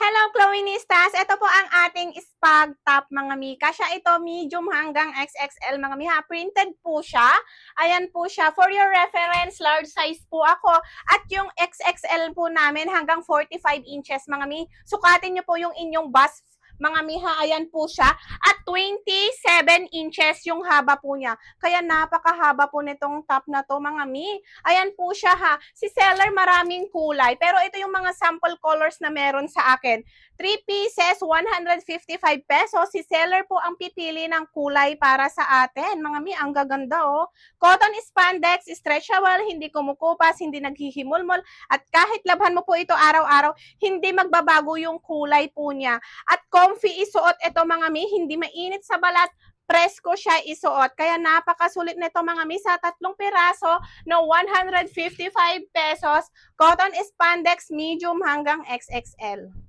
Hello, Chloenistas! Ito po ang ating spag top, mga mika. Siya ito, medium hanggang XXL, mga miha. Printed po siya. Ayan po siya. For your reference, large size po ako. At yung XXL po namin hanggang 45 inches, mga mi. Sukatin nyo po yung inyong bust, mga miha. Ayan po siya. At 27 inches yung haba po niya. Kaya napakahaba po nitong top na to, mga mi. Ayan po siya, ha. Si seller maraming kulay. Pero ito yung mga sample colors na meron sa akin. 3 pieces, 155 pesos. Si seller po ang pipili ng kulay para sa atin. Mga mi, ang gaganda, oh. Cotton spandex, stretchable, hindi kumukupas, hindi naghihimulmol. At kahit labhan mo po ito araw-araw, hindi magbabago yung kulay po niya. At comfy isuot ito, mga mi, hindi mainit sa balat, presko siya isuot. Kaya napakasulit nito, mga mi, sa 3 piraso na 155 pesos. Cotton spandex medium hanggang XXL.